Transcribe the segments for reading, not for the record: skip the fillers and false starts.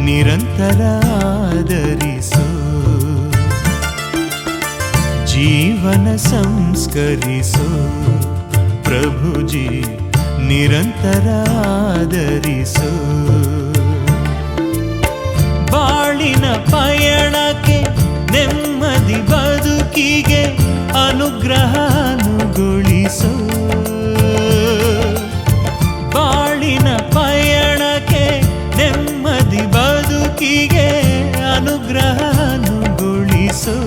ನಿರಂತರ ಆದರಿಸು. ಜೀವನ ಸಂಸ್ಕರಿಸು ಪ್ರಭುಜಿ, ನಿರಂತರ ಆದರಿಸು. ಬಾಳಿನ ಪಯಣಕ್ಕೆ ನೆಮ್ಮದಿ ಬದುಕಿಗೆ ಅನುಗ್ರಹ ಅನುಗೊಳಿಸು. ಬಾಳಿನ ಪಯಣಕ್ಕೆ ನೆಮ್ಮದಿ ಬದುಕಿಗೆ ಅನುಗ್ರಹ ಅನುಗೊಳಿಸು.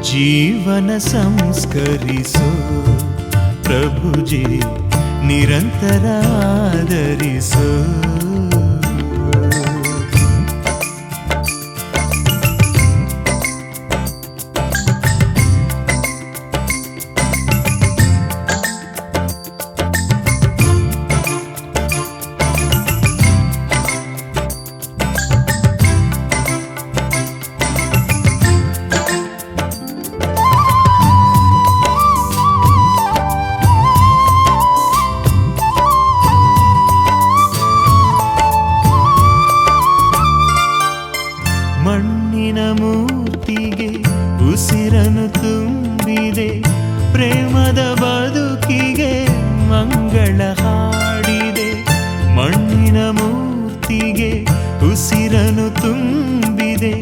ಜೀವನ ಸಂಸ್ಕರಿಸು ಪ್ರಭುಜಿ, ನಿರಂತರ ಆದರಿಸು. ಮಣ್ಣಿನ ಮೂರ್ತಿಗೆ ಉಸಿರನ್ನು ತುಂಬಿದೆ, ಪ್ರೇಮದ ಬದುಕಿಗೆ ಮಂಗಳ ಹಾಡಿದೆ. ಮಣ್ಣಿನ ಮೂರ್ತಿಗೆ ಉಸಿರನ್ನು ತುಂಬಿದೆ,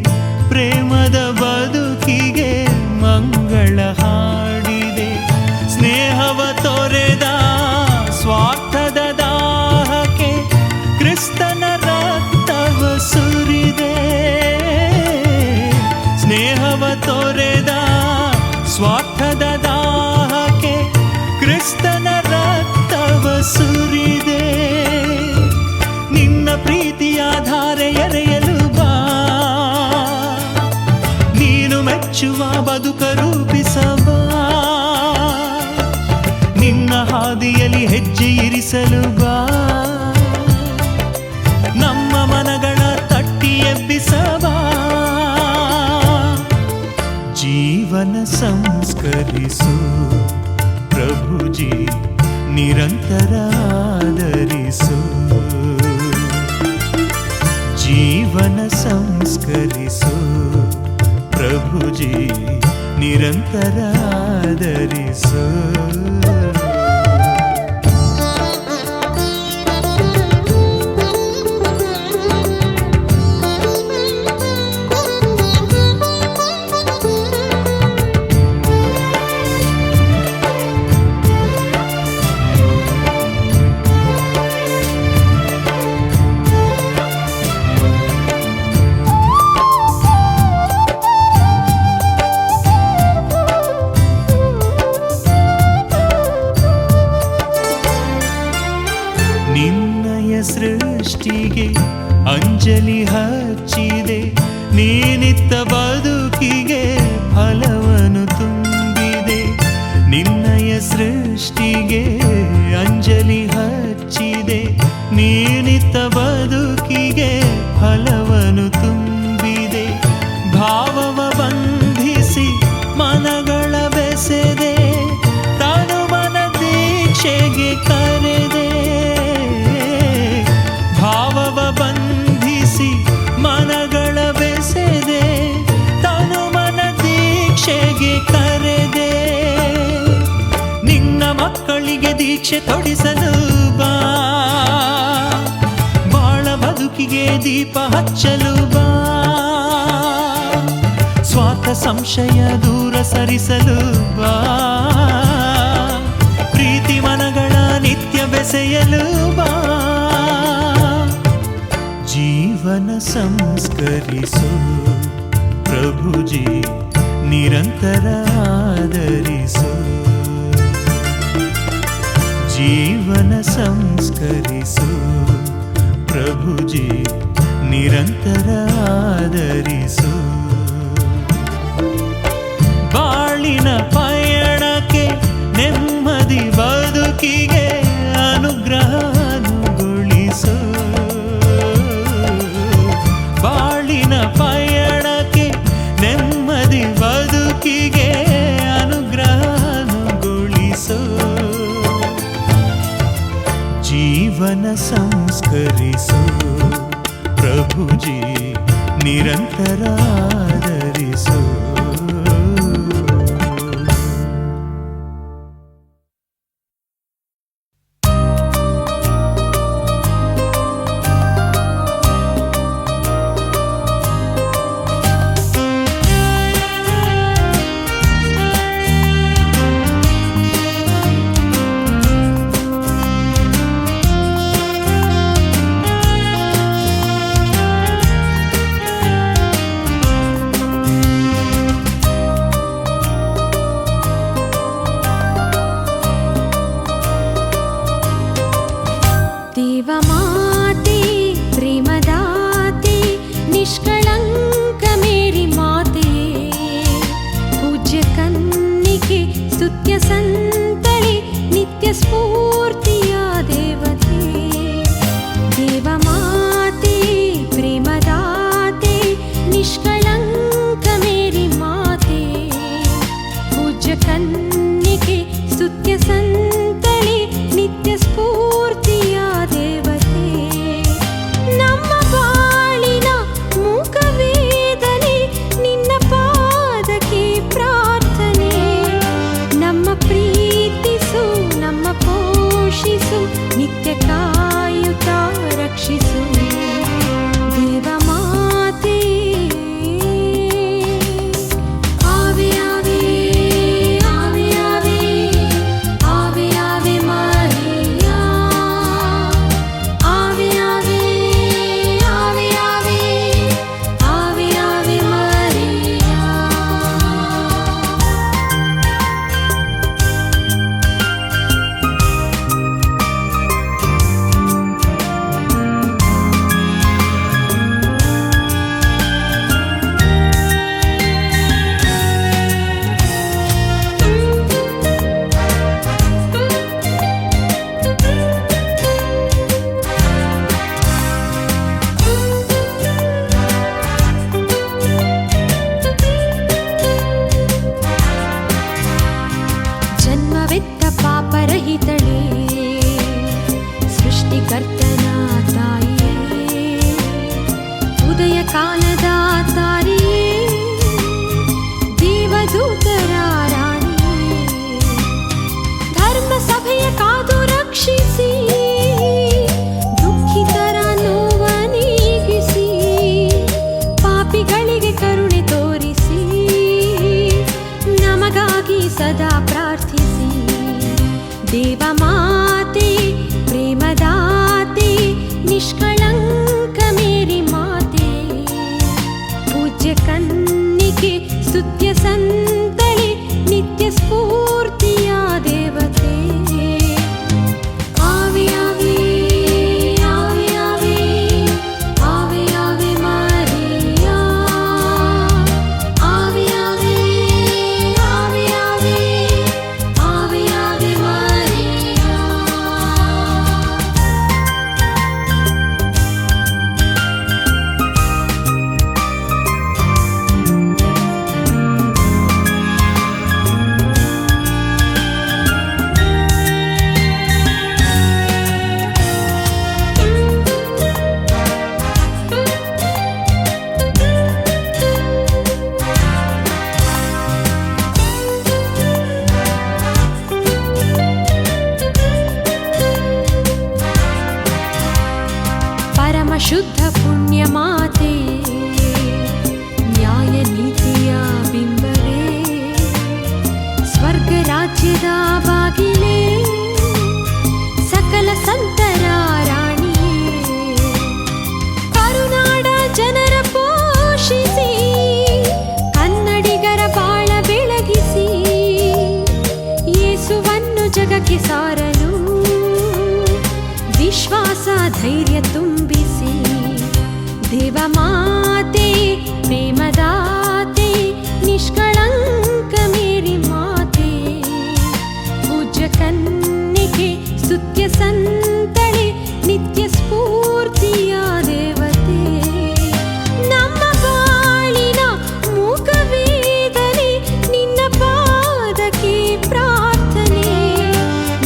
ಪ್ರೇಮದ ಬದುಕಿಗೆ ಮಂಗಳ ಹಾಡಿದೆ. ಸ್ನೇಹವ ತೊರೆದ ಸ್ವಾರ್ಥದ ದಾಹಕ್ಕೆ ಕ್ರಿಸ್ತನ ರಕ್ತವ ಸುರಿದೆ. ಸ್ನೇಹವ ತೊರೆದ ಸ್ವಾರ್ಥದ ದಾಹಕ್ಕೆ ಕ್ರಿಸ್ತನ ರಕ್ತವ ಸುರಿದೆ. ನಿನ್ನ ಪ್ರೀತಿಯ ಧಾರೆ ಎರೆಯಲು ಬಾ, ನೀನು ಮೆಚ್ಚುವ ಬದುಕ ರೂಪಿಸಬಾ. ನಿನ್ನ ಹಾದಿಯಲ್ಲಿ ಹೆಜ್ಜೆ ಇರಿಸಲು ಬಾ, ನಮ್ಮ ಮನಗಳ ತಟ್ಟಿ ಎಬ್ಬಿಸಬಾ. ಜೀವನ ಸಂಸ್ಕರಿಸು ಪ್ರಭುಜಿ, ನಿರಂತರ ಆದರಿಸು. ಜೀವನ ಸಂಸ್ಕರಿಸು ಪ್ರಭುಜಿ, ನಿರಂತರ ಆದರಿಸು. ನಿನ್ನಯ ಸೃಷ್ಟಿಗೆ ಅಂಜಲಿ ಹಚ್ಚಿದೆ, ನೀನಿತ್ತ ಬದುಕಿಗೆ ಫಲವನ್ನು ತುಂಬಿದೆ. ನಿನ್ನಯ ಸೃಷ್ಟಿಗೆ ಅಂಜಲಿ ಹಚ್ಚಿದೆ, ನೀನಿತ್ತ ಬದುಕಿಗೆ ಫಲವನ್ನು ತುಂಬಿದೆ. ಭಾವವ ಬಂಧಿಸಿ ಮನಗಳ ಬೆಸೆದೆ, ತಾನು ಮನ ದೀಕ್ಷೆಗೆ ಕರೆದೆ. ಭಾವವ ಬಂಧಿಸಿ ಮನಗಳ ಬೆಸೆದೆ, ತಾನು ಮನ ದೀಕ್ಷೆಗೆ ಕರೆದೆ. ನಿನ್ನ ಮಕ್ಕಳಿಗೆ ದೀಕ್ಷೆ ತೊಡಿಸಲು ಬಾ, ಬಾಳ ಬದುಕಿಗೆ ದೀಪ ಹಚ್ಚಲು ಬಾ. ಸ್ವಾರ್ಥ ಸಂಶಯ ದೂರ ಸರಿಸಲು ಬಾ, ಪ್ರೀತಿ ಮನಗಳ ನಿತ್ಯ ಬೆಸೆಯಲು ಬಾ. ಜೀವನ ಸಂಸ್ಕರಿಸು ಪ್ರಭುಜಿ, ನಿರಂತರ ಆದರಿಸು. ಜೀವನ ಸಂಸ್ಕರಿಸು ಪ್ರಭುಜಿ, ನಿರಂತರ ಆದರಿಸು. ಬಾಳಿನ ಪಯಣಕ್ಕೆ ನೆಮ್ಮದಿ ಬದುಕಿಗೆ ಅನುಗ್ರಹ ಅನುಗೊಳಿಸು. ಬಾಳಿನ ಪಯಣಕ್ಕೆ ನೆಮ್ಮದಿ ಬದುಕಿಗೆ ಅನುಗ್ರಹ ಅನುಗೊಳಿಸು. ಜೀವನ ಸಂಸ್ಕರಿಸು ಆದರಿಸು ಪ್ರಭುಜಿ ನಿರಂತರ ಆದರಿಸು. देवमाते प्रेमदाते निष्कलंक मेरी माते पूज्य कन्निके स्तुत्य संतळे नित्य स्फूर्तिय देवते. देवमाते प्रेमदाते निष्कलंक मेरी माते पूज्य कन्निके स्तुत्य संतळे नित्य स्फूर्तिय ದೇವತೆ. ನಮ್ಮ ಬಾಳಿನ ಮೂಕವೇದನೆ ನಿನ್ನ ಪಾದಕ್ಕೆ ಪ್ರಾರ್ಥನೆ. ನಮ್ಮ ಪ್ರೀತಿಸು, ನಮ್ಮ ಪೋಷಿಸು, ನಿತ್ಯ ಕಾಯುತ್ತ ರಕ್ಷಿಸು. ದೇವಮಾತೆ ಆವೆ ಆವೆ ಆವೆ ಆವೆ ಆವೆ ಆವೆ ಮಾರಿಯಾ. ಆವೆ ಆವೆ ಆವೆ ಆವೆ ಆವೆ ಆವೆ ಮಾರಿಯಾ. ಜನ್ಮವೆತ್ತ ಪಾಪರಹಿತಳೇ ಸೃಷ್ಟಿಕರ್ತನ ತಾಯಿಯೇ, ಉದಯ ಕಾಲದ ತಾರಿಯೇ, ದೇವದೂತರ ರಾಣಿಯೇ, ಧರ್ಮ ಸಭೆಯ ಕಾದು ರಕ್ಷಿಸಿ, ದುಃಖಿತರ ನೋವ ನೀಗಿಸಿ, ಪಾಪಿಗಳಿಗೆ ಕರುಣೆ ತೋರಿಸಿ, ನಮಗಾಗಿ ಸದಾ ಪ್ರಾರ್ಥಿಸಿ. ದೇವಮಾತೆ ಪ್ರೇಮದಾತೆ ನಿಷ್ಕಳಂಕ ಮೇರಿ ಮಾತೆ ಪೂಜ್ಯ ಕನ್ನಿಕೆ ಸ್ತುತ್ಯ ಸಂತಳೆ ನಿತ್ಯ ಸ್ಫೂರ್ತಿಯ ದೇವತೆ. ಆವೆ ಆವೆ ಆವೆ ಆವೆ ಆವೆ ಆವೆ ಮಾರಿಯಾ. ಆವೆ ಆವೆ ಆವೆ ಆವೆ ಆವೆ ಆವೆ ಮಾರಿಯಾ. ಪರಮ ಶುದ್ಧ ಪುಣ್ಯ ಮಾತೆ ನ್ಯಾಯ ನೀತಿಯ ಬಿಂಬವೇ, ಸ್ವರ್ಗ ರಾಜ್ಯದ ಬಾಗಿಲೇ, ಸಕಲ ಸಂತರ ರಾಣಿಯೇ, ಕರುನಾಡ ಜನರ ಪೋಷಿಸಿ, ಕನ್ನಡಿಗರ ಬಾಳ ಬೆಳಗಿಸಿ, ಯೇಸುವನ್ನು ಜಗಕ್ಕೆ ಸಾರಲು ವಿಶ್ವಾಸ ಧೈರ್ಯ ತುಂಬಿಸಿ. ದೇವಮಾತೆ ಪ್ರೇಮದಾತೆ ನಿಷ್ಕಳಂಕ ಮೇರಿ ಮಾತೆ ಪೂಜ್ಯ ಕನ್ನಿಕೆ ಸ್ತುತ್ಯ ಸಂತಳೆ ನಿತ್ಯ ಸ್ಫೂರ್ತಿಯ ದೇವತೆ. ನಮ್ಮ ಬಾಳಿನ ಮೂಕವೇದನೆ ನಿನ್ನ ಪಾದಕ್ಕೆ ಪ್ರಾರ್ಥನೆ.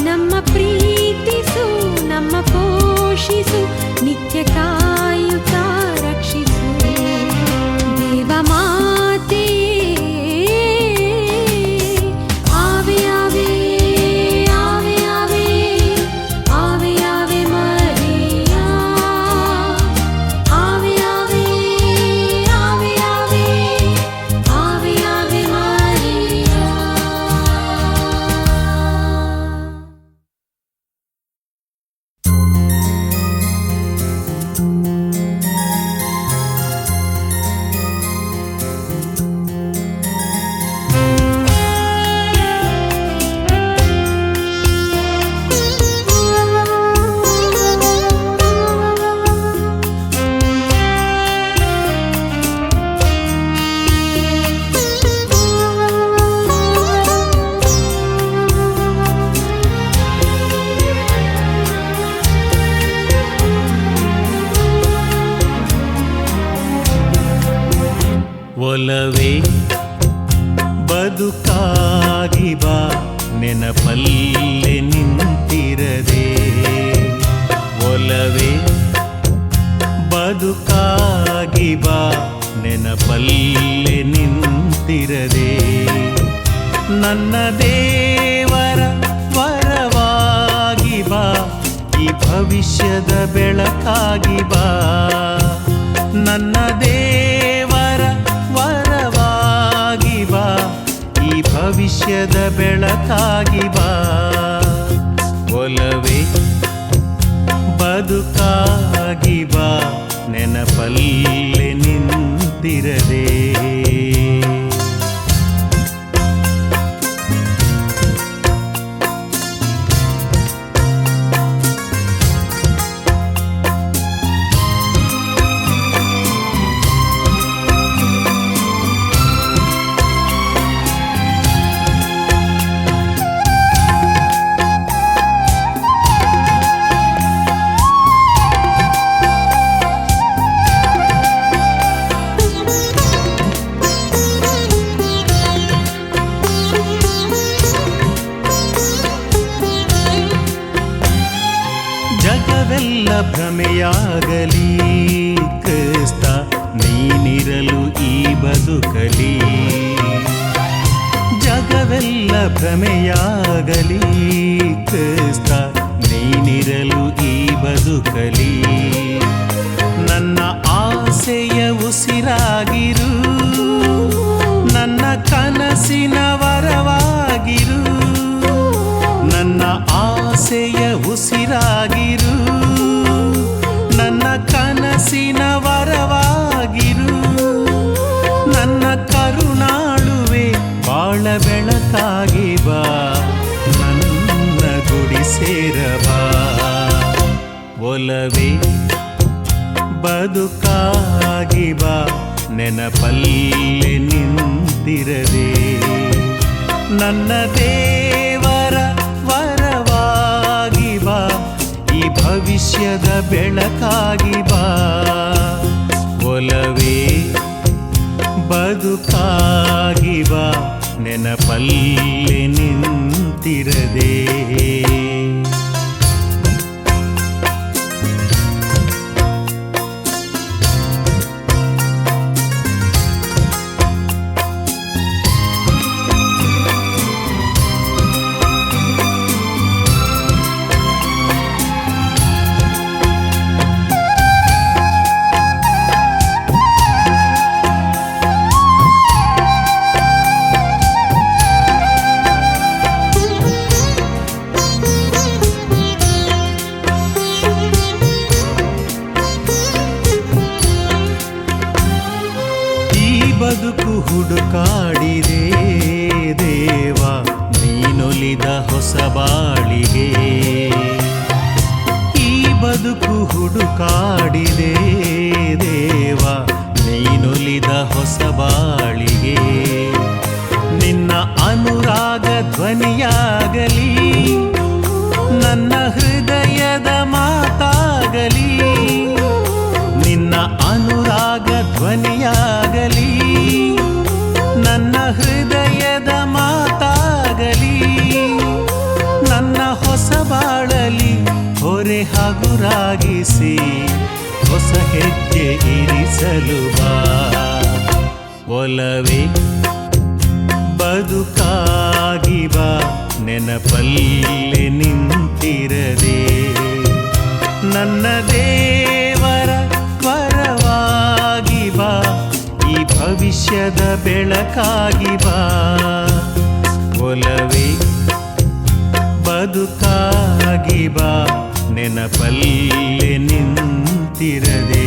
ನಮ್ಮ ಪ್ರೀತಿಸು, ನಮ್ಮ ಪೋಷಿಸು, ನಿತ್ಯ ಒಲವೇ ಬದುಕಾಗಿ ಬಾ ನೆನಪಲ್ಲೇ ನಿಂತಿರದೆ. ಒಲವೇ ಬದುಕಾಗಿ ಬಾ ನೆನಪಲ್ಲೇ ನಿಂತಿರದೆ. ನನ್ನ ದೇವರ ವರವಾಗಿ ಬಾ, ಈ ಭವಿಷ್ಯದ ಬೆಳಕಾಗಿ ಬಾ. ನನ್ನ ದೇವರ ವರವಾಗಿ ಬಾ, ಈ ಭವಿಷ್ಯದ ಬೆಳಕಾಗಿ ಬಾ. ಒಲವೇ ಬದುಕಾಗಿ ಬಾ ನೆನಪಲ್ಲೇ ನಿಂತಿರದೆ. ಜಗವೆಲ್ಲ ಭ್ರಮೆಯಾಗಲಿ ಕ್ರಿಸ್ತ ನೀನಿರಲು ಈ ಬದುಕಲಿ. ಜಗವೆಲ್ಲ ಭ್ರಮೆಯಾಗಲಿ ಕ್ರಿಸ್ತ ನೀನಿರಲು ಈ ಬದುಕಲಿ. ನನ್ನ ಆಸೆಯ ಉಸಿರಾಗಿರು, ನನ್ನ ಕನಸಿನ ವರವಾಗಿರು. ನನ್ನ ಆಸೆಯ ಉಸಿರಾಗಿರು, ನನ್ನ ಕನಸಿನ ವರವಾಗಿರು. ನನ್ನ ಕರುಣಾಳುವೆ ಬಾಳ ಬೆಳಕಾಗಿ ಬಾ, ನನ್ನ ಗುಡಿ ಸೇರಬಾ. ಒಲವೇ ಬದುಕಾಗಿ ಬಾ ನೆನಪಲ್ಲೇ ನಿಂತಿರದೆ. ನನ್ನ ದೇವರ ವರವಾಗಿ ಬಾ, ಈ ಭವಿಷ್ಯದ ಬೆಳಕಾಗಿ ಬಾ. ಒಲವೇ ಬದುಕಾಗಿ ಬಾ ನೆನಪಲ್ಲೇ ನಿಂತಿರದೆ. ಬದುಕು ಹುಡುಕಾಡಿದೆ ದೇವ ನೀನೊಲಿದ ಹೊಸ ಬಾಳಿಗೆ. ಈ ಬದುಕು ಹುಡುಕಾಡಿದೆ ದೇವ ನೀನೊಲಿದ ಹೊಸ ಬಾಳಿಗೆ. ನಿನ್ನ ಅನುರಾಗ ಧ್ವನಿಯಾಗಲಿ, ನನ್ನ ಹೃದಯದ ಮಾತಾಗಲಿ. ನಿನ್ನ ಅನುರಾಗ ಧ್ವನಿಯಾಗಲಿ, ನನ್ನ ಹೃದಯದ ಮಾತಾಗಲಿ. ನನ್ನ ಹೊಸ ಬಾಳಲಿ ಹೊರೆ ಹಗುರಾಗಿಸಿ, ಹೊಸ ಹೆಜ್ಜೆ ಇರಿಸಲು ಬಾ. ಒಲವೇ ಬದುಕಾಗಿ ಬಾ ನೆನಪಲ್ಲೇ ನಿಂತಿರದೆ. ನನ್ನ ದೇವರ ವರವಾಗಿ ಬಾ, ಈ ಭವಿಷ್ಯದ ಬೆಳಕಾಗಿ ಬಾ. ಒಲವೇ ಬದುಕಾಗಿ ಬಾ ನೆನಪಲ್ಲೇ ನಿಂತಿರದೆ.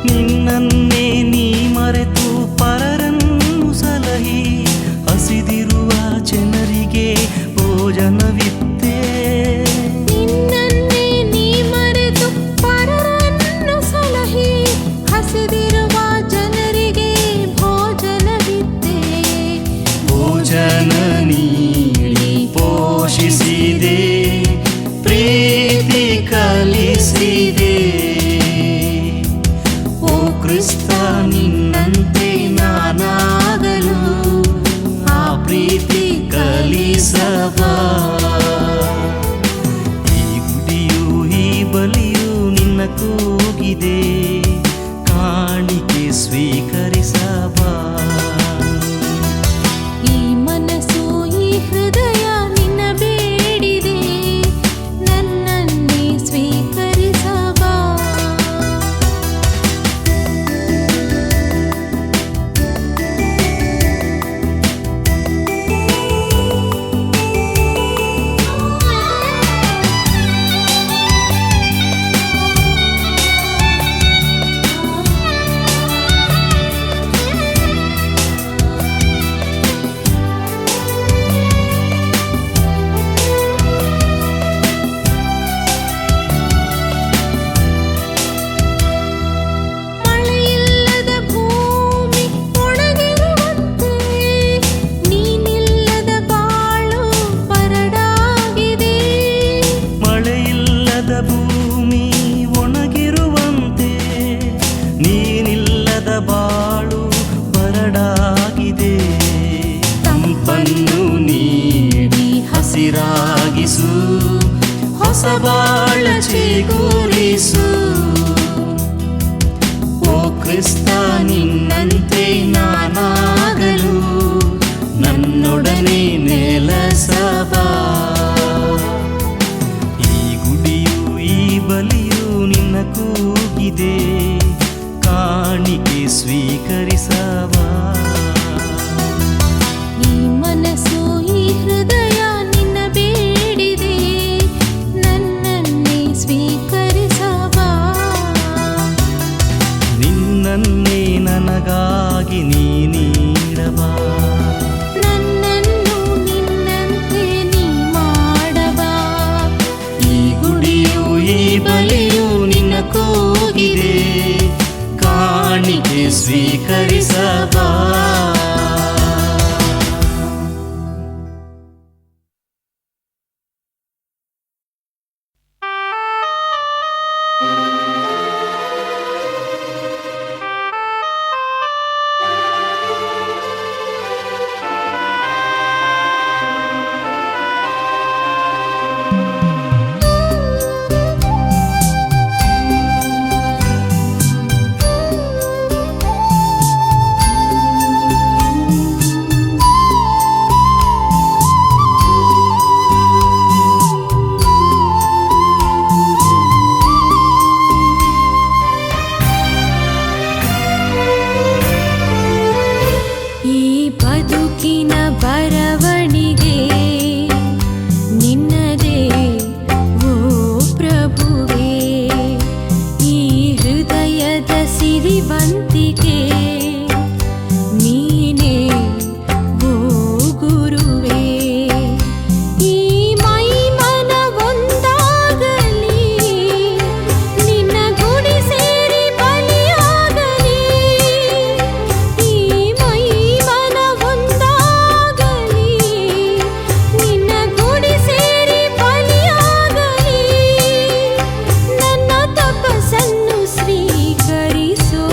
ನಿನ್ನನ್ನೇ ನೀ ಮರೆತು ಪರರನ್ನು ಸಲಹಿ ಹಸಿದಿರುವ ಜನರಿಗೆ ಭೋಜನವಿತ್ತೆ. ನಿನ್ನನ್ನೇ ನೀ ಮರೆತು ಪರರನ್ನು ಸಲಹಿ ಹಸಿದಿರುವ ಜನರಿಗೆ ಭೋಜನವಿತ್ತೆ. ಭೋಜನ ನೀಡಿ ಪೋಷಿಸಿದೆ, ಪ್ರೀತಿ ಕಲಿಸಿದೆ. ಓ ಕ್ರಿಸ್ತ, ನಿನ್ನಂತೆ ನಾನಾಗಲು ಆ ಪ್ರೀತಿ ಕಲಿಸಬಾ. ಈ ಗುಡಿಯು ಈ ಬಲಿಯು ನಿನ್ನ ಕೂಗಿದೆ, ಕಾಣಿಕೆ ಸ್ವೀಕರಿಸಬಾ. ಈ ಮನಸ್ಸು ಈ ಹೃದಯ ನಿನ್ನ ಬೇಡಿದೆ, ನನ್ನನ್ನೇ ಸ್ವೀಕರಿಸಬಾ. ಮಳೆಯಿಲ್ಲದ ಭೂಮಿ ಒಣಗಿರುವಂತೆ, ನೀನಿಲ್ಲದ ಬಾಳು ಬರಡಾಗಿದೆ. ಮಳೆಯಿಲ್ಲದ ಭೂಮಿ ಒಣಗಿರುವಂತೆ, ನೀನಿಲ್ಲದ ಬಾಳು ಬರಡಾಗಿದೆ. ತಂಪನ್ನು ನೀಡಿ ಹಸಿರಾಗಿಸು, ಹೊಸ ಬಾಳ ಚಿಗುರಿಸು. ಓ ಕ್ರಿಸ್ತ, ನಿನ್ನಂತೆ ನಾನಾಗಲು ನನ್ನೊಡನೆ ನೆಲೆಸಬಾ. ಈ ಗುಡಿಯು ಈ ಬಲಿಯು ನಿನ್ನ ಕೂಗಿದೆ, ಕಾಣಿಕೆ ಸ್ವೀಕರಿಸಬಾ. ಈ ಮನಸ್ಸು ಈ ಹೃದಯ ನಿನ್ನ ಬೇಡಿದೆ, ನನ್ನನ್ನೇ ಸ್ವೀಕರಿಸಬಾ. ನಿನ್ನನ್ನೇ ನನಗಾಗಿ ನೀ ನೀಡಬಾ. ನನ್ನನ್ನು ನಿನ್ನಂತೆ ನೀ ಮಾಡಬಾ. ಈ ಗುಡಿಯು ಈ ಬಲಿಯು ನಿನ್ನ ಕೂಗಿದೆ, ಕಾಣಿಕೆ ಸ್ವೀಕರಿಸಬಾ. ಈ ಬದುಕಿನ ಬರವಣಿಗೆ ನಿನ್ನದೇ ಓ ಪ್ರಭುವೇ. ಈ ಹೃದಯದ ಸಿರಿವಂತಿಕೆ ನೀನೇ ಓ ಗುರುವೇ. ಈ ಮೈ ಮನ ಒಂದಾಗಲಿ, ನಿನ್ನ ಗುಡಿ ಸೇರಿ ಬಲಿಯಾಗಲಿ. ಈ ಮೈ ಮನ ಒಂದಾಗಲಿ, ನಿನ್ನ ಗುಡಿ ಸೇರಿ ಬಲಿಯಾಗಲಿ. ನನ್ನ ತಪಸ್ಸನ್ನು ಸ್ವೀಕರಿಸೋ,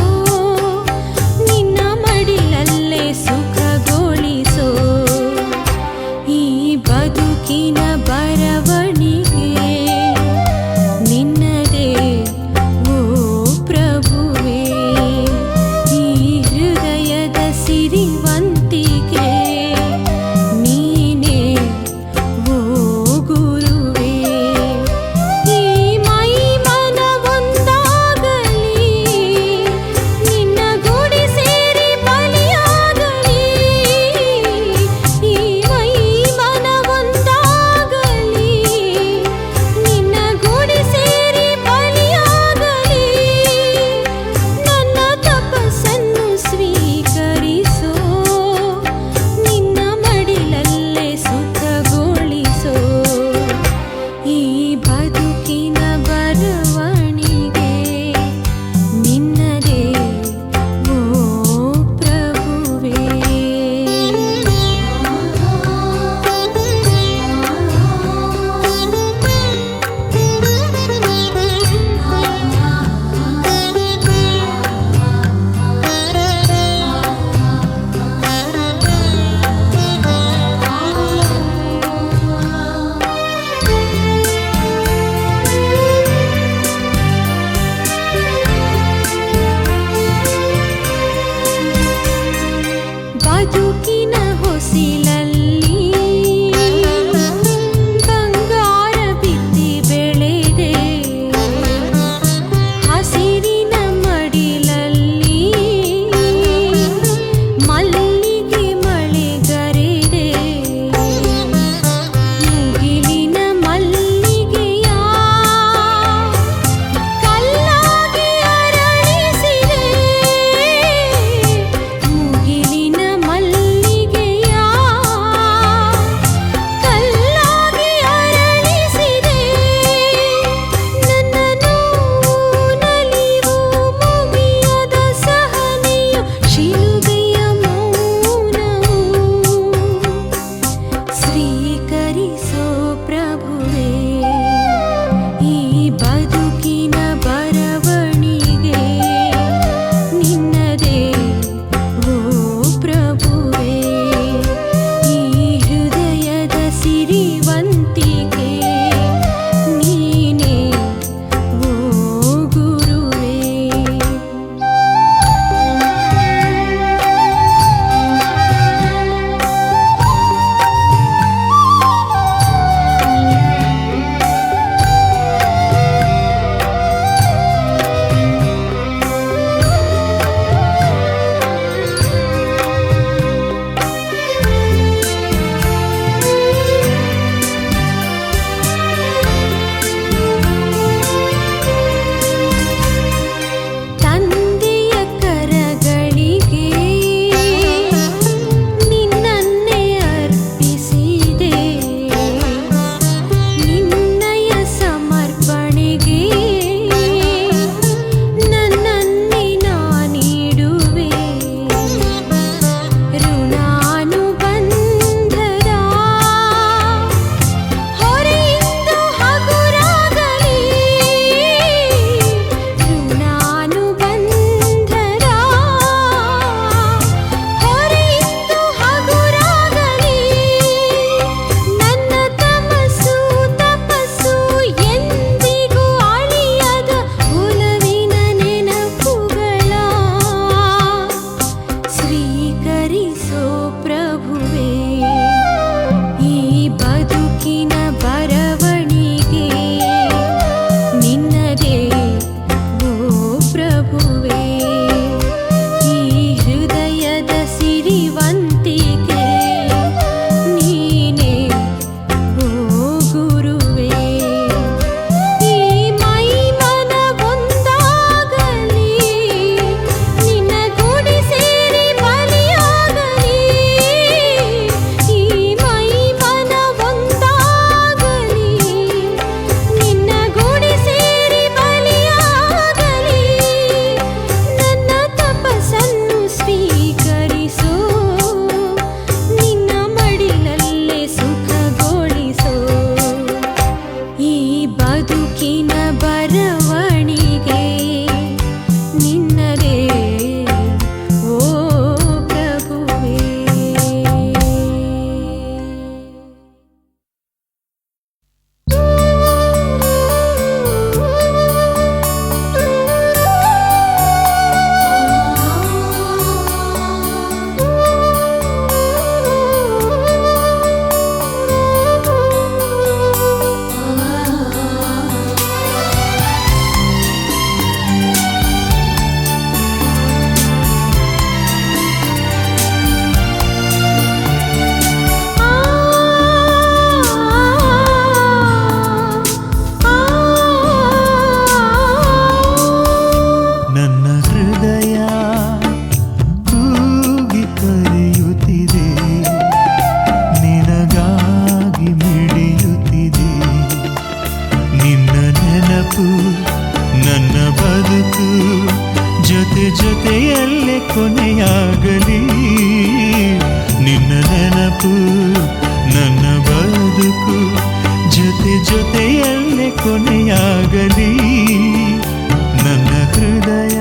ಪ್ರಭುವೇ ಈ ಹೃದಯದ ಸಿರಿವಂತಿಕೆ ನೀನೇ ಓ ಗುರುವೇ ಈ ಮೈ ಮನ ಒಂದಾಗಲಿ ನಿನ್ನ ಗುಡಿ ಸೇರಿ ಬಲಿಯಾಗಲಿ ಈ ಮೈ ಮನ ಒಂದಾಗಲಿ ನಿನ್ನ ಗುಡಿ ಸೇರಿ ಬಲಿಯಾಗಲಿ ನನ್ನ ತಪಸ್ಸನ್ನು ಸ್ವೀಕರಿಸು ನಿನ್ನ ಮಡಿಲಲ್ಲೇ ಸುಖಗೊಳಿಸು ಈ ಬದುಕಿನ ಬರವಣಿಗೆ ನಿನ್ನದೇ ಓ ಪ್ರಭುವೇ ನನ್ನ ಹೃದಯ ಕೂಗಿ ಕರೆಯುತ್ತಿದೆ ನಿನಗಾಗಿ ಮಿಡಿಯುತ್ತಿದೆ ನಿನ್ನ ನೆನಪು ನನ್ನ ಬದುಕು ಜೊತೆ ಜೊತೆಯಲ್ಲೇ ಕೊನೆಯಾಗಲಿ ನಿನ್ನ ನೆನಪು ನನ್ನ ಬದುಕು ಜೊತೆ ಜೊತೆಯಲ್ಲೇ ಕೊನೆಯಾಗಲಿ ನನ್ನ ಹೃದಯ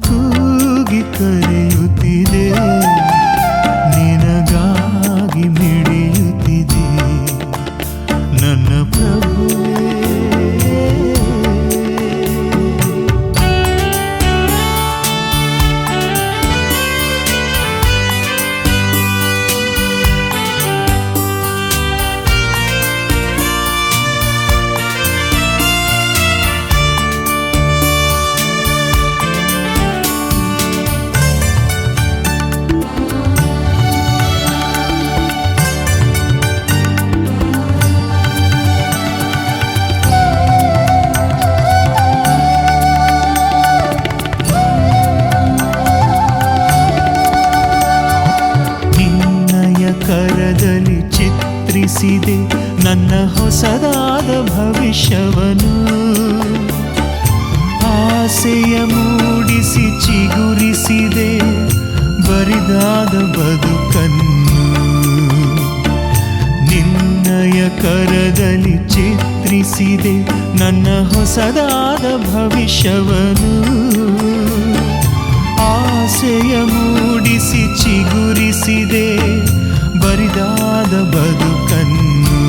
ಕೂಗಿ ಕರೆಯುತ್ತಿದೆ ನಿನಗಾಗಿ ಮಿಡಿಯುತ್ತಿದೆ ನನ್ನ ಪ್ರಭುವೇ ನಿನ್ನಯ ಕರದಲ್ಲಿ ಚಿತ್ರಿಸಿದೆ ನನ್ನ ಹೊಸದಾದ ಭವಿಷ್ಯವನ್ನು ಆಸೆಯ ಮೂಡಿಸಿ ಚಿಗುರಿಸಿದೆ ಬರಿದಾದ ಬದುಕನ್ನು ನಿನ್ನಯ ಕರದಲ್ಲಿ ಚಿತ್ರಿಸಿದೆ ನನ್ನ ಹೊಸದಾದ ಭವಿಷ್ಯವನ್ನು ಆಸೆಯ ಮೂಡಿಸಿ ಚಿಗುರಿಸಿದೆ ಬರಿದಾದ ಬದುಕನ್ನು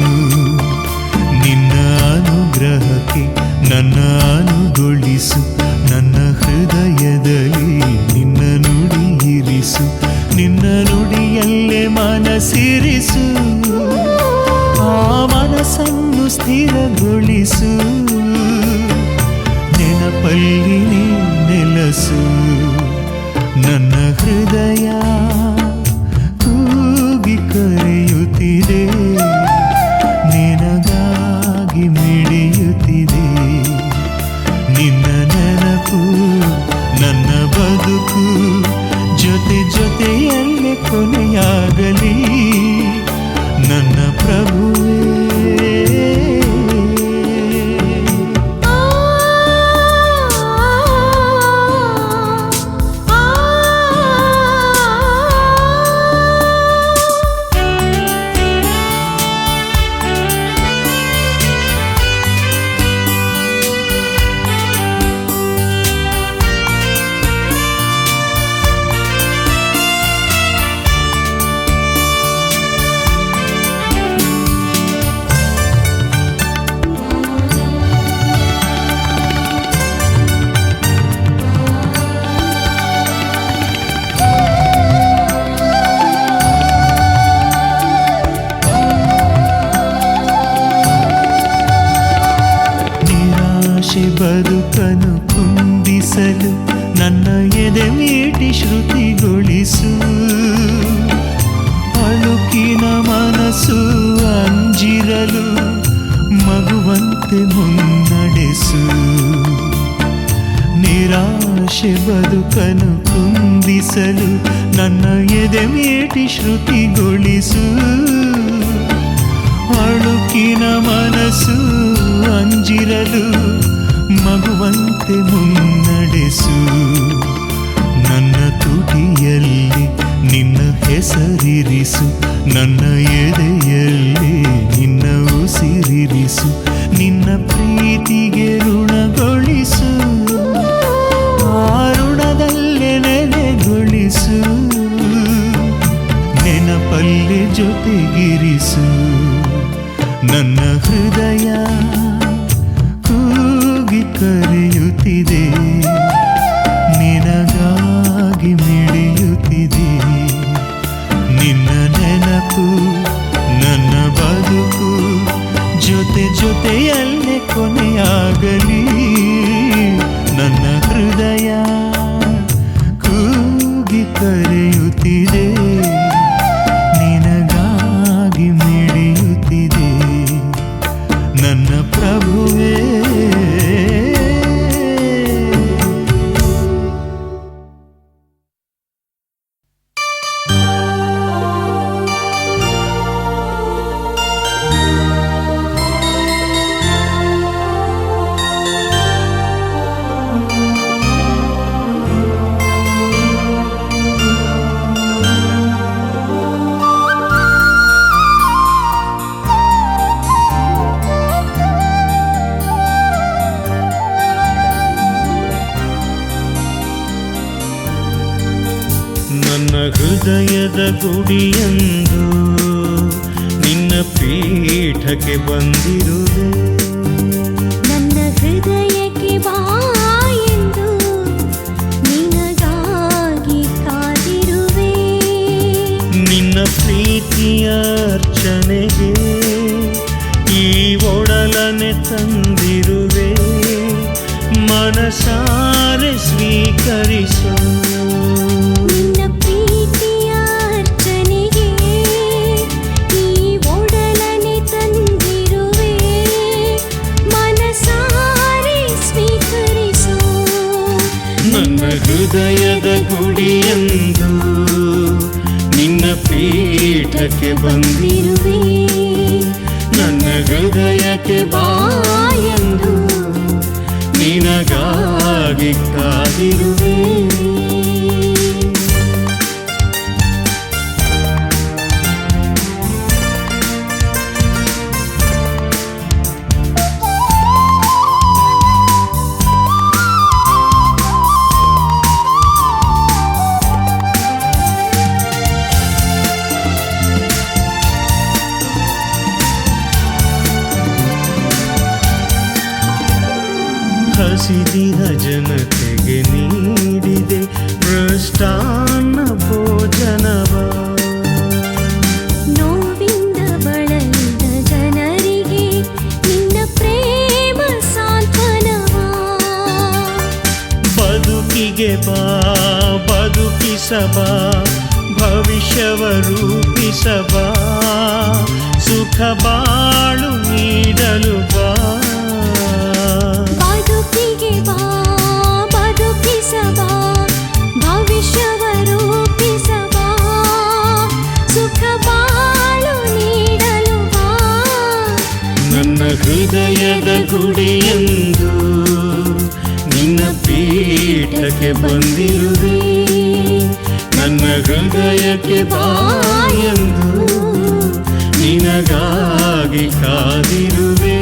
ನಿನ್ನ ಅನುಗ್ರಹಕ್ಕೆ ನನ್ನ ಅನುಗೊಳಿಸು ನನ್ನ ಹೃದಯದಲ್ಲಿ ನಿನ್ನ ನುಡಿ ಇರಿಸು ನಿನ್ನ ನುಡಿಯಲ್ಲೇ ಮನಸ್ಸಿರಿಸು ಆ ಮನಸ್ಸನ್ನು ಸ್ಥಿರಗೊಳಿಸು ನೆನಪಲ್ಲಿ ನೀ ನೆಲಸು ನನ್ನ ಹೃದಯ ಕೂಗಿ ಕರೆಯುತ್ತಿದೆ ನಿನಗಾಗಿ ಮಿಡಿಯುತ್ತಿದೆ ನಿನ್ನ ನೆನಪು ನನ್ನ ಬದುಕು ಜೊತೆ ಜೊತೆಯಲ್ಲೇ ಕೊನೆಯಾಗಲಿ ನನ್ನ ಪ್ರಭುವೇ ಸೇರಿಸಲು ನನ್ನ ಎದೆ ಮೀಟಿ ಶ್ರುತಿಗೊಳಿಸು. ಅಳುಕಿನ ಮನಸ್ಸು ಅಂಜಿರಲು ಮಗುವಂತೆ ಮುನ್ನಡೆಸು. ನಿರಾಶೆ ಬದುಕನು ಕುಂದಿಸಲು ನನ್ನ ಎದೆ ಮೀಟಿ ಶ್ರುತಿಗೊಳಿಸು. ಅಳುಕಿನ ಮನಸ್ಸು ಅಂಜಿರಲು ಮಗುವಂತೆ ಮುನ್ನಡೆಸು. ನನ್ನ ತುಟಿಯಲ್ಲಿ ನಿನ್ನ ಹೆಸರಿರಿಸು, ನನ್ನ ಎದೆಯಲ್ಲಿ ನಿನ್ನ ಉಸಿರಿರಿಸು. ನಿನ್ನ ಪ್ರೀತಿಗೆ ಋಣಗೊಳಿಸು, ಆ ಋಣದಲ್ಲೇ ನೆಲೆಗೊಳಿಸು. ನೆನಪಲ್ಲಿ ಜೊತೆಗಿರಿಸು. ನನ್ನ ಹೃದಯ ಕೂಗಿ ಕರೆಯುತ್ತಿದೆ, ನಿನಗಾಗಿ ಮಿಡಿಯುತ್ತಿದೆ. ನಿನ್ನ ನೆನಪು ನನ್ನ ಬದುಕು, ಜೊತೆ ಜೊತೆಯಲ್ಲೇ ಕೊನೆಯಾಗಲಿ. ನನ್ನ ಹೃದಯ ಕೂಗಿ ಕರೆಯುತ್ತಿದೆ, ನಿನಗಾಗಿ ಮಿಡಿಯುತ್ತಿದೆ. ನನ್ನ ಪ್ರಭುವೇ ಹೃದಯದ ಗುಡಿಯಂದು ನಿನ್ನ ಪೀಠಕ್ಕೆ ಬಂದಿರುವೆ. ನನ್ನ ಹೃದಯಕ್ಕೆ ಬಾ ಎಂದು ನಿನಗಾಗಿ ಕಾದಿರುವೆ. ನಿನ್ನ ಪ್ರೀತಿಯ ಅರ್ಚನೆಗೆ ಈ ಒಡಲನೆ ತಂದಿರುವೆ. ಮನಸಾರೆ ಸ್ವೀಕರಿಸು. ಹೃದಯದ ಗುಡಿಯಂದು ನಿನ್ನ ಪೀಠಕ್ಕೆ ಬಂದಿರುವೆ. ನನ್ನ ಹೃದಯಕ್ಕೆ ಬಾ ಎಂದು ನಿನಗಾಗಿ ಕಾದಿರುವೆ. ಹಸಿದಿನ ಜನತೆಗೆ ನೀಡಿದೆ ಮೃಷ್ಟಾನ್ನ ಭೋಜನವ. ನೋವಿಂದ ಬಳಲಿದ ಜನರಿಗೆ ನಿನ್ನ ಪ್ರೇಮ ಸಾಂತ್ವನವ. ಬದುಕಿಗೆ ಬಾ, ಬದುಕಿಸಬಾ, ಭವಿಷ್ಯವ ರೂಪಿಸಬಾ. ಸುಖ ಬಾಳು ನೀಡಲು ಬಾ. ಬದುಕಿಗೆ ಬಾ, ಬದುಕಿಸಬಾ, ಭವಿಷ್ಯವ ರೂಪಿಸಬಾ. ಸುಖ ಬಾಳು ನೀಡಲು ಬಾ. ನನ್ನ ಹೃದಯದ ಗುಡಿಯಂದು ನಿನ್ನ ಪೀಠಕ್ಕೆ ಬಂದಿರುವೆ. ನನ್ನ ಹೃದಯಕ್ಕೆ ಬಾ ಎಂದು ನಿನಗಾಗಿ ಕಾದಿರುವೆ.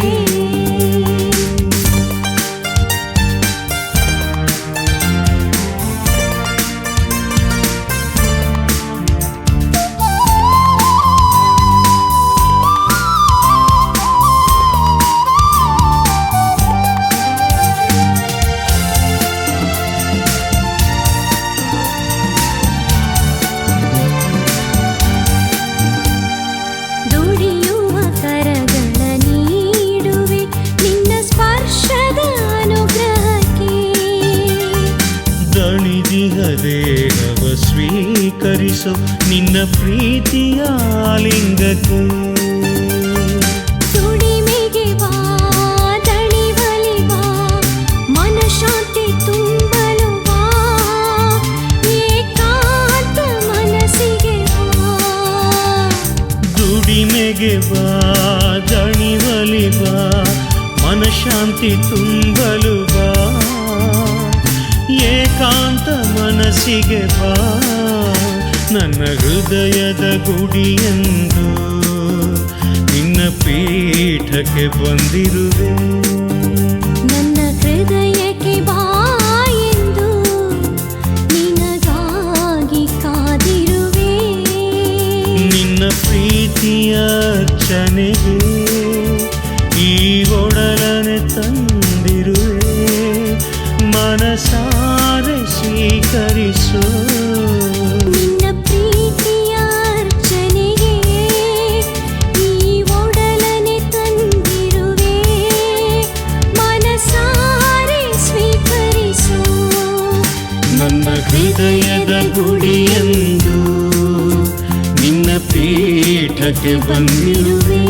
ದುಡಿಯುವ ಕರಗಳ ನೀ ದೇಹವ ಸ್ವೀಕರಿಸೋ ನಿನ್ನ ಪ್ರೀತಿಯ ಲಿಂಗಕ್ಕೆ. ದುಡಿಮೆಗೆ ಬಾ ದಣಿವಲಿ ಬಾ ಮನಶಾಂತಿ ತುಂಬಲು ಬಾ ಏಕಾಂತ ಮನಸ್ಸಿಗೆ ಬಾ. ದುಡಿಮೆಗೆ ಬಾ ದಣಿವಲಿ ಬಾ ಮನಶಾಂತಿ ತುಂಬಲು ಬಾ ಏಕಾಂತ ಮನಸ್ಸಿಗೆ ಬಾ. ನನ್ನ ಹೃದಯದ ಗುಡಿಯೆಂದು ನಿನ್ನ ಪೀಠಕ್ಕೆ ಬಂದಿರುವೆ. ನನ್ನ ಹೃದಯಕ್ಕೆ ಬಾ ಎಂದು ನಿನಗಾಗಿ ಕಾದಿರುವೆ. ನಿನ್ನ ಪ್ರೀತಿಯ ಅರ್ಚನೆಗೆ ಈ ಒಡಲನೆ ತಂದಿರುವೆ. ಮನಸಾರೆ ಸ್ವೀಕರಿಸು. ನಿನ್ನ ಪ್ರೀತಿಯ ಅರ್ಚನೆಗೆ ಈ ಒಡಲನೆ ತಂದಿರುವೆ. ಮನಸಾರೆ ಸ್ವೀಕರಿಸು. ನನ್ನ ಹೃದಯದ ಗುಡಿಯೆಂದು ನಿನ್ನ ಪೀಠಕ್ಕೆ ಬಂದಿರುವೆ.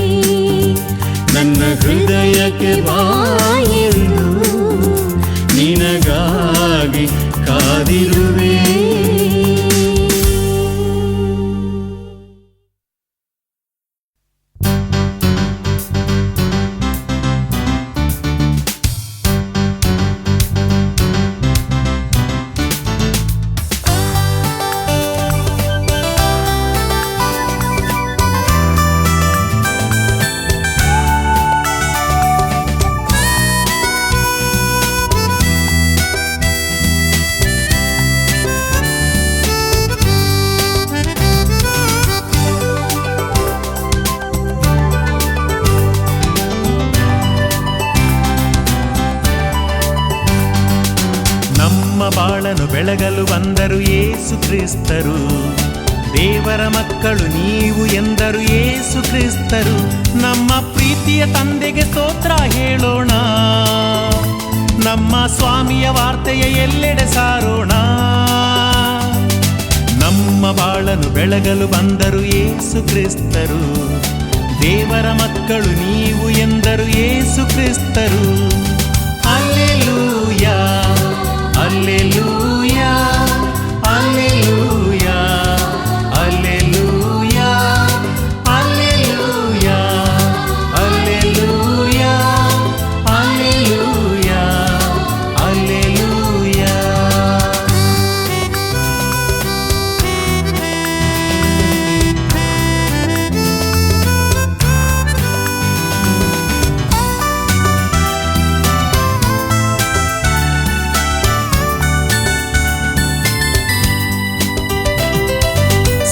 ನನ್ನ ಹೃದಯಕ್ಕೆ ಬಾ ಎಂದು ನಿನಗಾಗಿ ಕಾದಿರುವೆ. ಬಾಳನು ಬೆಳಗಲು ಬಂದರು ಯೇಸು ಕ್ರಿಸ್ತರು. ದೇವರ ಮಕ್ಕಳು ನೀವು ಎಂದರು ಯೇಸು ಕ್ರಿಸ್ತರು. ನಮ್ಮ ಪ್ರೀತಿಯ ತಂದೆಗೆ ಸ್ತೋತ್ರ ಹೇಳೋಣ. ನಮ್ಮ ಸ್ವಾಮಿಯ ವಾರ್ತೆಯ ಎಲ್ಲೆಡೆ ಸಾರೋಣ. ನಮ್ಮ ಬಾಳನು ಬೆಳಗಲು ಬಂದರು ಯೇಸು ಕ್ರಿಸ್ತರು. ದೇವರ ಮಕ್ಕಳು ನೀವು ಎಂದರು ಯೇಸು ಕ್ರಿಸ್ತರು. Hallelujah hallelujah hallelujah hallelujah hallelujah hallelujah hallelujah hallelujah.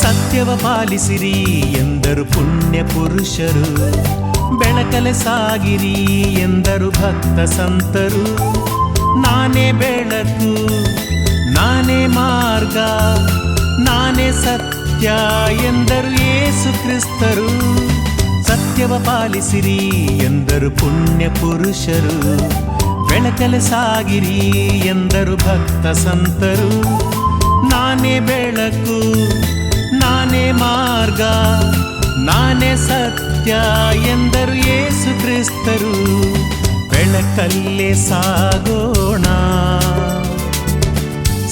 ಸತ್ಯವ ಪಾಲಿಸಿರಿ ಎಂದರು ಪುಣ್ಯ ಪುರುಷರು. ಬೆಳಕಲೆ ಸಾಗಿರಿ ಎಂದರು ಭಕ್ತ ಸಂತರು. ನಾನೇ ಬೆಳಕು ನಾನೇ ಮಾರ್ಗ ನಾನೇ ಸತ್ಯ ಎಂದರು ಯೇಸು ಕ್ರಿಸ್ತರು. ಸತ್ಯವ ಪಾಲಿಸಿರಿ ಎಂದರು ಪುಣ್ಯ ಪುರುಷರು. ಬೆಳಕಲೆ ಸಾಗಿರಿ ಎಂದರು ಭಕ್ತ ಸಂತರು. ನಾನೇ ಬೆಳಕು ನಾನೇ ಮಾರ್ಗ ನಾನೇ ಸತ್ಯ ಎಂದರು ಯೇಸು ಕ್ರಿಸ್ತರು. ಬೆಳಕಲ್ಲೇ ಸಾಗೋಣ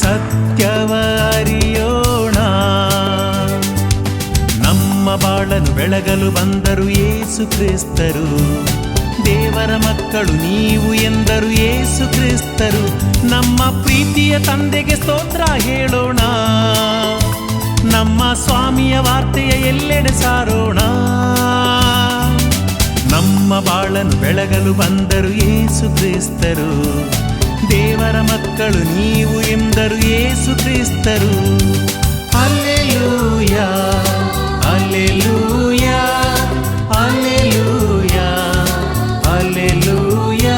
ಸತ್ಯವ ಅರಿಯೋಣ. ನಮ್ಮ ಬಾಳನು ಬೆಳಗಲು ಬಂದರು ಯೇಸು ಕ್ರಿಸ್ತರು. ದೇವರ ಮಕ್ಕಳು ನೀವು ಎಂದರು ಯೇಸು ಕ್ರಿಸ್ತರು. ನಮ್ಮ ಪ್ರೀತಿಯ ತಂದೆಗೆ ಸ್ತೋತ್ರ ಹೇಳೋಣ. ನಮ್ಮ ಸ್ವಾಮಿಯ ವಾರ್ತೆಯ ಎಲ್ಲೆಡೆ ಸಾರೋಣ. ನಮ್ಮ ಬಾಳನು ಬೆಳಗಲು ಬಂದರು ಯೇಸು ಕ್ರಿಸ್ತರು. ದೇವರ ಮಕ್ಕಳು ನೀವು ಎಂದರು ಯೇಸು ಕ್ರಿಸ್ತರು. Hallelujah hallelujah hallelujah hallelujah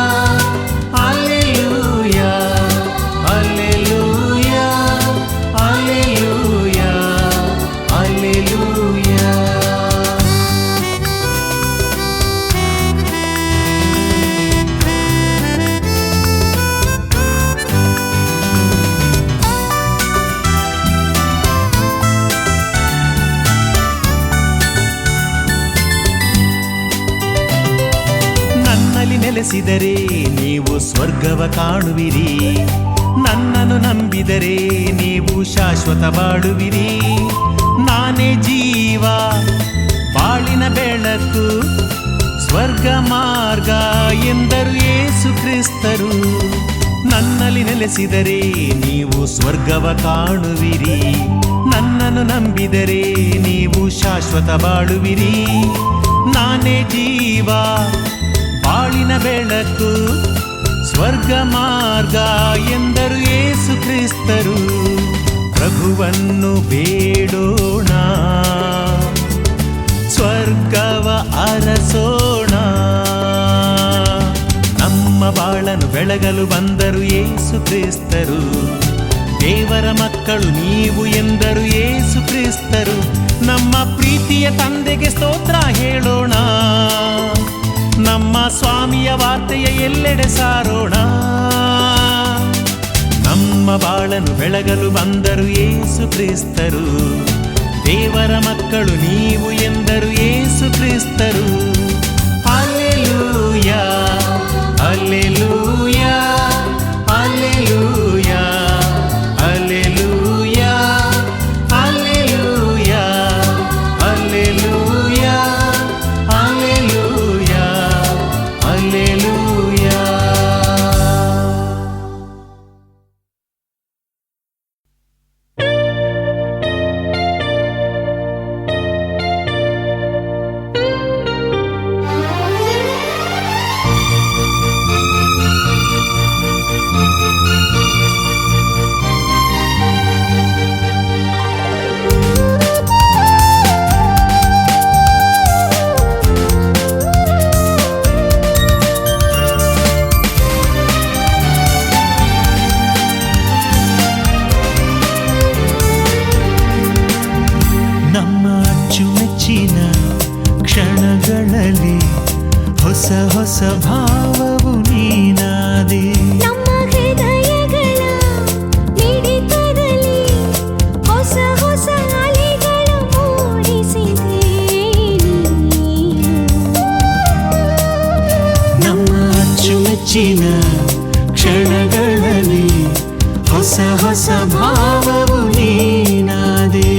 hallelujah hallelujah hallelujah hallelujah. ನೆಲೆಸಿದರೆ ನೀವು ಸ್ವರ್ಗವ ಕಾಣುವಿರಿ. ನನ್ನನ್ನು ನಂಬಿದರೆ ನೀವು ಶಾಶ್ವತ ಬಾಳುವಿರಿ. ನಾನೇ ಜೀವ, ಬಾಳಿನ ಬೆಳಕು, ಸ್ವರ್ಗ ಮಾರ್ಗ ಎಂದರು ಯೇಸು ಕ್ರಿಸ್ತರು. ನನ್ನಲ್ಲಿ ನೆಲೆಸಿದರೆ ನೀವು ಸ್ವರ್ಗವ ಕಾಣುವಿರಿ. ನನ್ನನ್ನು ನಂಬಿದರೆ ನೀವು ಶಾಶ್ವತ ಬಾಳುವಿರಿ. ನಾನೇ ಜೀವ, ಬಾಳಿನ ಬೆಳಕು, ಸ್ವರ್ಗ ಮಾರ್ಗ ಎಂದರು ಯೇಸು ಕ್ರಿಸ್ತರು. ಪ್ರಭುವನ್ನು ಬೇಡೋಣ, ಸ್ವರ್ಗವ ಅರಸೋಣ. ನಮ್ಮ ಬಾಳನ್ನು ಬೆಳಗಲು ಬಂದರು ಯೇಸು ಕ್ರಿಸ್ತರು. ದೇವರ ಮಕ್ಕಳು ನೀವು ಎಂದರು ಯೇಸು ಕ್ರಿಸ್ತರು. ನಮ್ಮ ಪ್ರೀತಿಯ ತಂದೆಗೆ ಸ್ತೋತ್ರ ಹೇಳೋಣ. ನಮ್ಮ ಸ್ವಾಮಿಯ ವಾರ್ತೆಯ ಎಲ್ಲೆಡೆ ಸಾರೋಣ. ನಮ್ಮ ಬಾಳನ್ನು ಬೆಳಗಲು ಬಂದರು ಯೇಸು ಕ್ರಿಸ್ತರು. ದೇವರ ಮಕ್ಕಳು ನೀವು ಎಂದರು ಯೇಸು ಕ್ರಿಸ್ತರು. Hallelujah, hallelujah, hallelujah, hallelujah, hallelujah, hallelujah, hallelujah, hallelujah. ನಮ್ಮ ಅಚ್ಚುಮೆಚ್ಚಿನ ಕ್ಷಣಗಳಲ್ಲಿ ಹೊಸ ಹೊಸ ಭಾವವು ನೀನಾದೆ. ನಮ್ಮ ಹೃದಯಗಳ ಮಿಡಿತದಲ್ಲಿ ಹೊಸ ಹೊಸ ಅಲೆಗಳು ಮೂಡಿಸಿದೆ ನೀನು. ನಮ್ಮ ಅಚ್ಚುಮೆಚ್ಚಿನ ಕ್ಷಣಗಳಲ್ಲಿ ಹೊಸ ಹೊಸ ಭಾವವು ನೀನಾದೆ.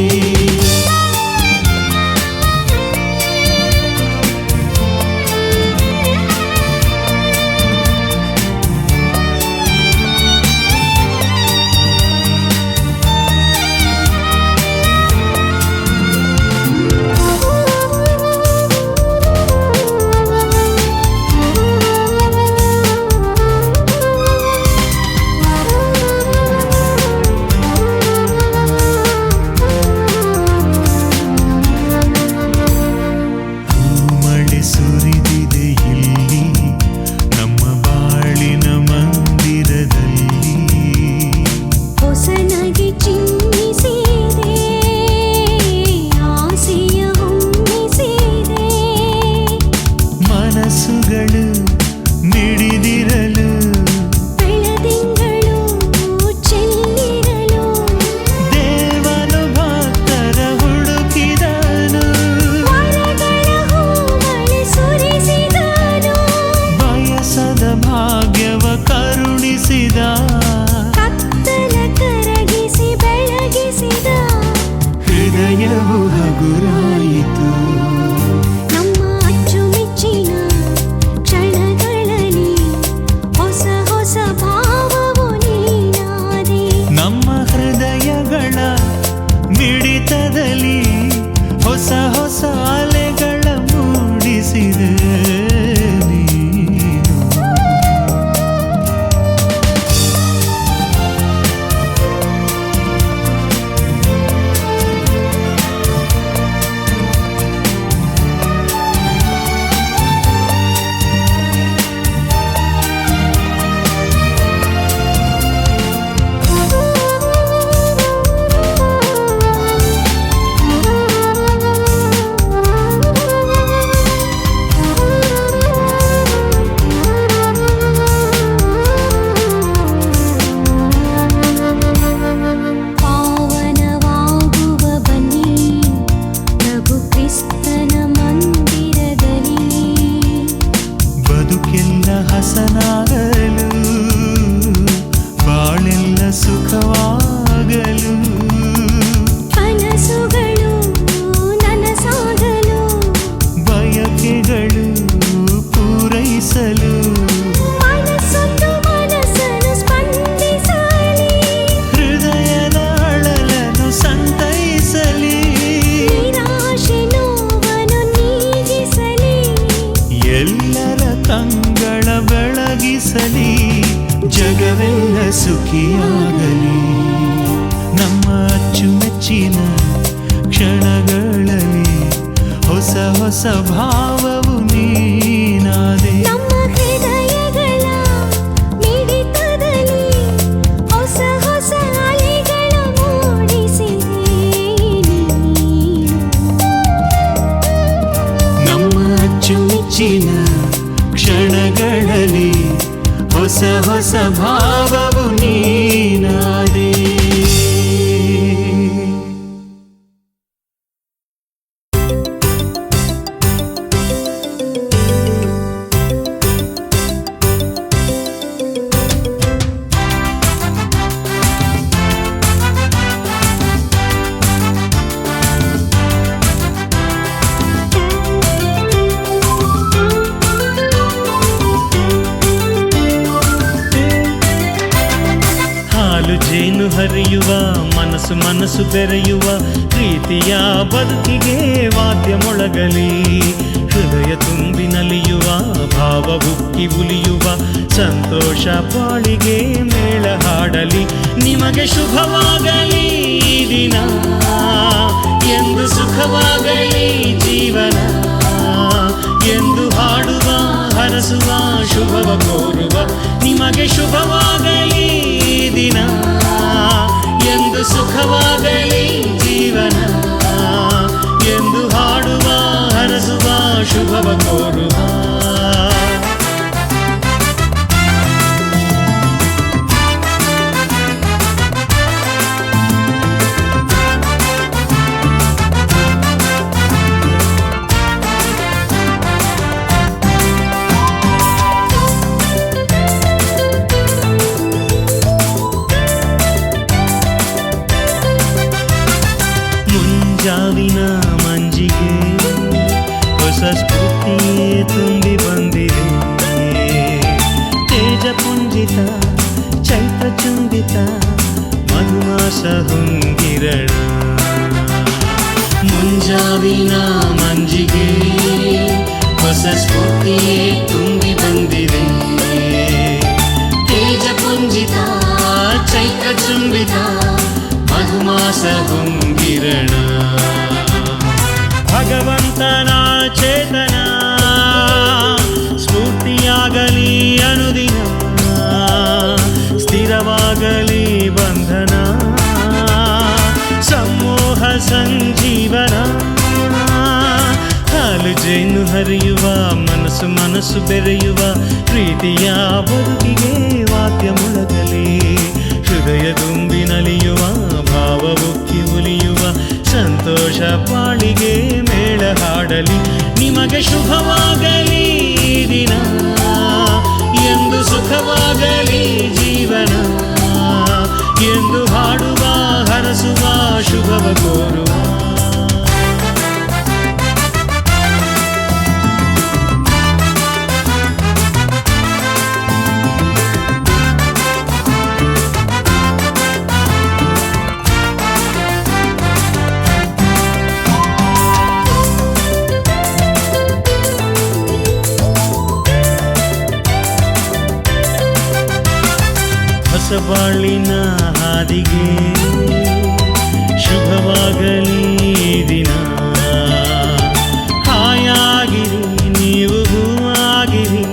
ಸುಖವಾಗಲು ಕನಸುಗಳು ನನಸಾಗಲು ಬಯಕೆಗಳು ಪೂರೈಸಲು ಮನಸ್ಸೊಂದು ಮನಸ್ಸನ್ನು ಸ್ಪಂದಿಸಲಿ ಹೃದಯದ ಅಳಲನ್ನು ಸಂತೈಸಲಿ ನಿರಾಶೆ ನೋವನ್ನು ನೀಗಿಸಲಿ ಎಲ್ಲರ ಕಂಗಳ ಬೆಳಗಿಸಲಿ ಜಗವೆಲ್ಲ ಸುಖಿಯಾಗಲಿ ನಮ್ಮ ಅಚ್ಚುಮೆಚ್ಚಿನ ಕ್ಷಣಗಳಲ್ಲಿ ಹೊಸ ಹೊಸ ಭಾವವು ನೀನಾದೆ ನಮ್ಮ ಹೃದಯಗಳ ಮಿಡಿತದಲ್ಲಿ ಹೊಸ ಹೊಸ ಅಲೆಗಳ ಮೂಡಿಸಿದೆ ನೀನು. ನಮ್ಮ ಅಚ್ಚುಮೆಚ್ಚಿನ ಕ್ಷಣಗಳಲ್ಲಿ ಹೊಸ ಹೊಸ ಭಾವವು ನೀನಾದೆ ಹಾಲು ಜೇನು ಹರಿಯುವ ಮನಸ್ಸು ಮನಸ್ಸು ಬೆರೆಯುವ ಪ್ರೀತಿಯ ಬದುಕಿಗೆ ವಾದ್ಯ ಮೊಳಗಲಿ ಹೃದಯ ತುಂಬಿ ನಲಿಯುವ ಭಾವ ಉಕ್ಕಿ ಉಲಿಯುವ ಸಂತೋಷ ಬಾಳಿಗೆ ಮೇಳ ಹಾಡಲಿ ನಿಮಗೆ ಶುಭವಾಗಲಿ ಈ ದಿನ ಎಂದು ಸುಖವಾಗಲಿ ಜೀವನ ಎಂದು ಹಾಡುವ ಹರಸುವ ಶುಭವ ಕೋರುವ ನಿಮಗೆ ಶುಭವಾಗಲಿ ಈ ದಿನ ಎಂದು ಸುಖವಾಗಲಿ ಜೀವನ ಎಂದು ಹಾಡುವ ಹರಸುವ ಶುಭವ ಕೋರುವ ಮುಂಜಾವಿನ ಮಂಜಿಗೆ ಹೊಸ ಸ್ಫೂರ್ತಿಯೇ ತುಂಬಿ ಬಂದಿದೆ ತೇಜ ಪುಂಜಿತ ಚೈತ್ರ ಚುಂಬಿತ ಮಧುಮಾಸ ಹೊಂಗಿರಣ ಮುಂಜಾವಿನ ಮಂಜಿಗೆ ಹೊಸ ಸ್ಫೂರ್ತಿಯೇ ತುಂಬಿ ಬಂದಿದೆ ತೇಜ ಪುಂಜಿತ ಚೈತ್ರ ಚುಂಬಿತ ಮಧುಮಾಸ ಹೊಂಗಿರಣ ಭಗವಂತನ ಚೇತನ ಸ್ಫೂರ್ತಿಯಾಗಲಿ ಅನುದಿನ ಸ್ಥಿರವಾಗಲಿ ಬಂಧನ ಸಮೂಹ ಸಂಜೀವನ ಹಾಲು ಜೇನು ಹರಿಯುವ ಮನಸ್ಸು ಮನಸ್ಸು ಬೆರೆಯುವ ಪ್ರೀತಿಯ ಬದುಕಿಗೆ ವಾದ್ಯ ಮೊಳಗಲಿ ಹೃದಯ ತುಂಬಿ ನಲಿಯುವ ಭಾವ ಉಕ್ಕಿ ಉಲಿಯುವ ಸಂತೋಷ ಬಾಳಿಗೆ ಮೇಳ ಹಾಡಲಿ ನಿಮಗೆ ಶುಭವಾಗಲಿ ಈ ದಿನ ಎಂದು ಸುಖವಾಗಲಿ ಜೀವನ ಎಂದು ಹಾಡುವ ಹರಸುವ ಶುಭವ ಕೋರುವ ಹೊಸ ಬಾಳಿನ ಹಾದಿಗೆ ಶುಭವಾಗಲಿ ದಿನ ಹಾಯಾಗಿರಿ ನೀವು ಹೂವಾಗಿರಿ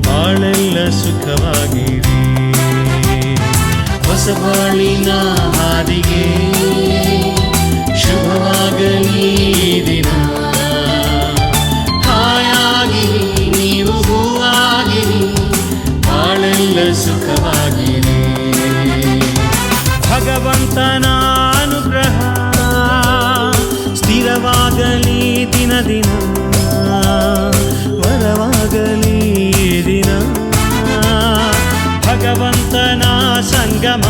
ಬಾಳೆಲ್ಲ ಸುಖವಾಗಿರಿ ಹೊಸ ಬಾಳಿನ ಹಾದಿಗೆ ಶುಭವಾಗಲಿ ದಿನ ಹಾಯಾಗಿರಿ ನೀವು ಹೂವಾಗಿರಿ ಬಾಳೆಲ್ಲ ಸುಖವಾಗಿರಿ ಭಗವಂತನ ಅನುಗ್ರಹ ಸ್ಥಿರವಾಗಲಿ ದಿನ ದಿನ ವರವಾಗಲಿ ದಿನ ಭಗವಂತನ ಸಂಗಮ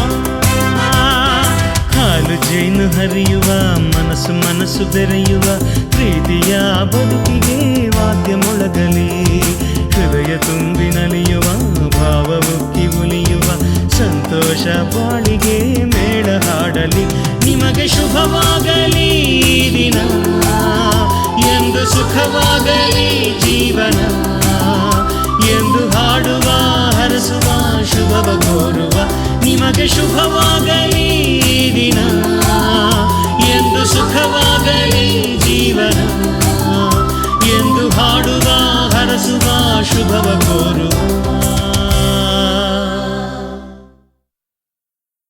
ಹಾಲು ಜೇನು ಹರಿಯುವ ಮನಸ್ಸು ಮನಸ್ಸು ಬೆರೆಯುವ ಪ್ರೀತಿಯ ಬದುಕಿಗೆ ವಾದ್ಯ ಮೊಳಗಲಿ ಹೃದಯ ತುಂಬಿ ನಲಿಯುವ ಭಾವ ಉಕ್ಕಿ ಉಲಿಯುವ ಸಂತೋಷ ಬಾಳಿಗೆ ಮೇಳ ಹಾಡಲಿ ನಿಮಗೆ ಶುಭವಾಗಲಿ ಈ ದಿನ ಎಂದು ಸುಖವಾಗಲಿ ಜೀವನ ಎಂದು ಹಾಡುವ ಹರಸುವ ಶುಭವ ಕೋರುವ ನಿಮಗೆ ಶುಭವಾಗಲಿ ಈ ದಿನ ಎಂದು ಸುಖವಾಗಲಿ ಜೀವನ ಎಂದು ಹಾಡುವ ಹರಸುವ ಶುಭವ ಕೋರುವ